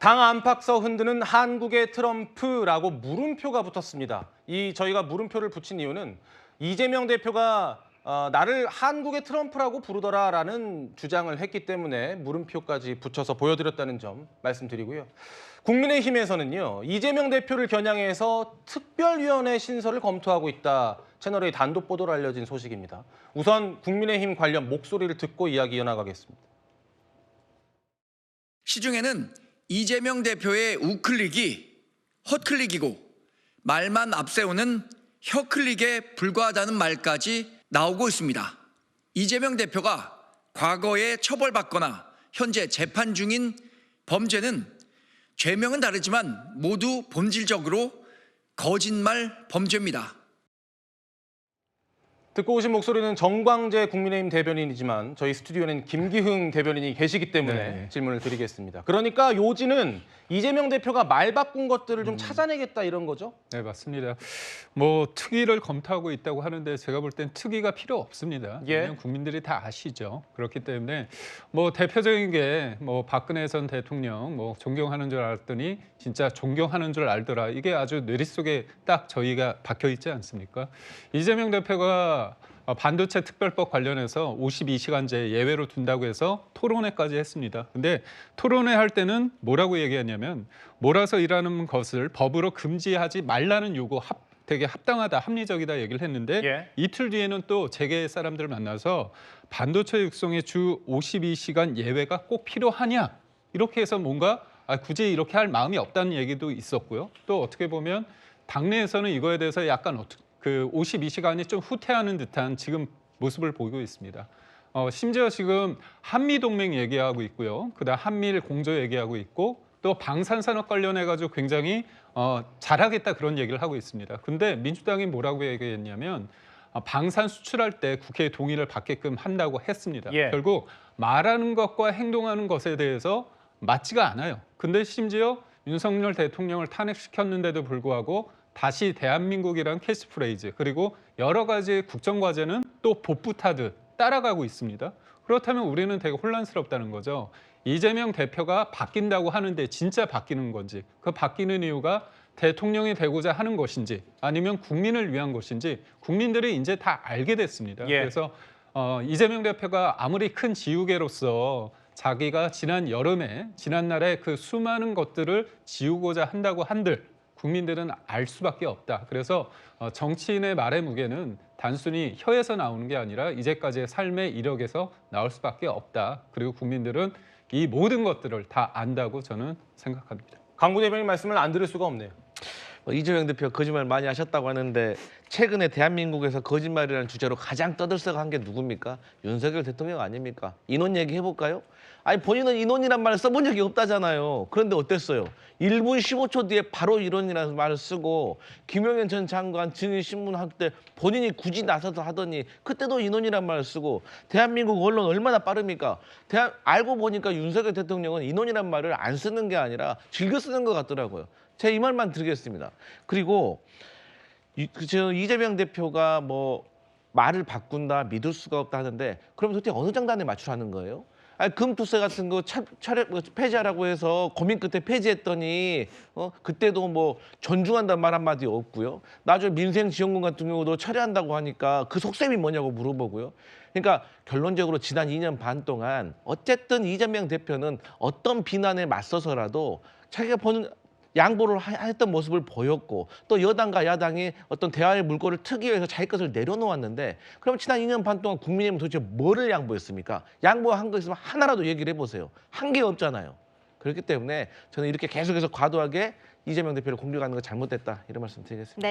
당 안팎서 흔드는 한국의 트럼프라고 물음표가 붙었습니다. 저희가 물음표를 붙인 이유는 이재명 대표가 나를 한국의 트럼프라고 부르더라라는 주장을 했기 때문에 물음표까지 붙여서 보여드렸다는 점 말씀드리고요. 국민의힘에서는요, 이재명 대표를 겨냥해서 특별위원회 신설을 검토하고 있다. 채널A 단독 보도로 알려진 소식입니다. 우선 국민의힘 관련 목소리를 듣고 이야기 이어나가겠습니다. 시중에는 이재명 대표의 우클릭이 헛클릭이고 말만 앞세우는 혀클릭에 불과하다는 말까지 나오고 있습니다. 이재명 대표가 과거에 처벌받거나 현재 재판 중인 범죄는 죄명은 다르지만 모두 본질적으로 거짓말 범죄입니다. 듣고 오신 목소리는 정광재 국민의힘 대변인이지만 저희 스튜디오에는 김기흥 대변인이 계시기 때문에 질문을 드리겠습니다. 그러니까 요지는 이재명 대표가 말 바꾼 것들을 좀 찾아내겠다 이런 거죠? 네, 맞습니다. 뭐 특위를 검토하고 있다고 하는데 제가 볼 땐 특위가 필요 없습니다. 왜냐하면 국민들이 다 아시죠. 그렇기 때문에 뭐 대표적인 게 뭐 박근혜 전 대통령 뭐 존경하는 줄 알았더니 진짜 존경하는 줄 알더라. 이게 아주 뇌리 속에 딱 저희가 박혀 있지 않습니까? 이재명 대표가 반도체 특별법 관련해서 52시간제 예외로 둔다고 해서 토론회까지 했습니다. 근데 토론회 할 때는 뭐라고 얘기했냐면 몰아서 일하는 것을 법으로 금지하지 말라는 요구 되게 합당하다, 합리적이다 얘기를 했는데 이틀 뒤에는 또 재계 사람들을 만나서 반도체 육성의 주 52시간 예외가 꼭 필요하냐 이렇게 해서 뭔가 굳이 이렇게 할 마음이 없다는 얘기도 있었고요. 또 어떻게 보면 당내에서는 이거에 대해서 약간 그 52시간이 좀 후퇴하는 듯한 지금 모습을 보이고 있습니다. 심지어 지금 한미동맹 얘기하고 있고요. 그다음 한미일 공조 얘기하고 있고 또 방산산업 관련해가지고 굉장히 잘하겠다 그런 얘기를 하고 있습니다. 근데 민주당이 뭐라고 얘기했냐면 방산 수출할 때 국회의 동의를 받게끔 한다고 했습니다. 결국 말하는 것과 행동하는 것에 대해서 맞지가 않아요. 근데 심지어 윤석열 대통령을 탄핵시켰는데도 불구하고 다시 대한민국이란 캐치프레이즈 그리고 여러 가지 국정과제는 또 복붙하듯 따라가고 있습니다. 그렇다면 우리는 되게 혼란스럽다는 거죠. 이재명 대표가 바뀐다고 하는데 진짜 바뀌는 건지 그 바뀌는 이유가 대통령이 되고자 하는 것인지 아니면 국민을 위한 것인지 국민들이 이제 다 알게 됐습니다. 그래서 이재명 대표가 아무리 큰 지우개로서 자기가 지난 여름에 지난날에 그 수많은 것들을 지우고자 한다고 한들 국민들은 알 수밖에 없다. 그래서 정치인의 말의 무게는 단순히 혀에서 나오는 게 아니라 이제까지의 삶의 이력에서 나올 수밖에 없다. 그리고 국민들은 이 모든 것들을 다 안다고 저는 생각합니다. 강구 대변인 말씀을 안 들을 수가 없네요. 이재명 대표 거짓말 많이 하셨다고 하는데 최근에 대한민국에서 거짓말이라는 주제로 가장 떠들썩한 게 누굽니까? 윤석열 대통령 아닙니까? 인원 얘기 해볼까요? 아니 본인은 인원이란 말을 써본 적이 없다잖아요. 그런데 어땠어요? 1분 15초 뒤에 바로 인원이라는 말을 쓰고 김용현 전 장관 증인 신문할 때 본인이 굳이 나서서 하더니 그때도 인원이란 말을 쓰고 대한민국 언론 얼마나 빠릅니까? 알고 보니까 윤석열 대통령은 인원이란 말을 안 쓰는 게 아니라 즐겨 쓰는 것 같더라고요. 제가 이 말만 드리겠습니다. 그리고 이재명 대표가 뭐 말을 바꾼다, 믿을 수가 없다 하는데 그럼 도대체 어느 장단에 맞추라는 거예요? 아니, 금투세 같은 거 폐지하라고 해서 고민 끝에 폐지했더니 그때도 뭐 존중한다는 말 한마디 없고요. 나중에 민생지원금 같은 경우도 철회한다고 하니까 그 속셈이 뭐냐고 물어보고요. 그러니까 결론적으로 지난 2년 반 동안 어쨌든 이재명 대표는 어떤 비난에 맞서서라도 자기가 보는 양보를 했던 모습을 보였고 또 여당과 야당이 어떤 대화의 물꼬를 트기 위해서 자기 것을 내려놓았는데 그럼 지난 2년 반 동안 국민의힘은 도대체 뭐를 양보했습니까? 양보한 거 있으면 하나라도 얘기를 해보세요. 한 게 없잖아요. 그렇기 때문에 저는 이렇게 계속해서 과도하게 이재명 대표를 공격하는 거 잘못됐다 이런 말씀 드리겠습니다.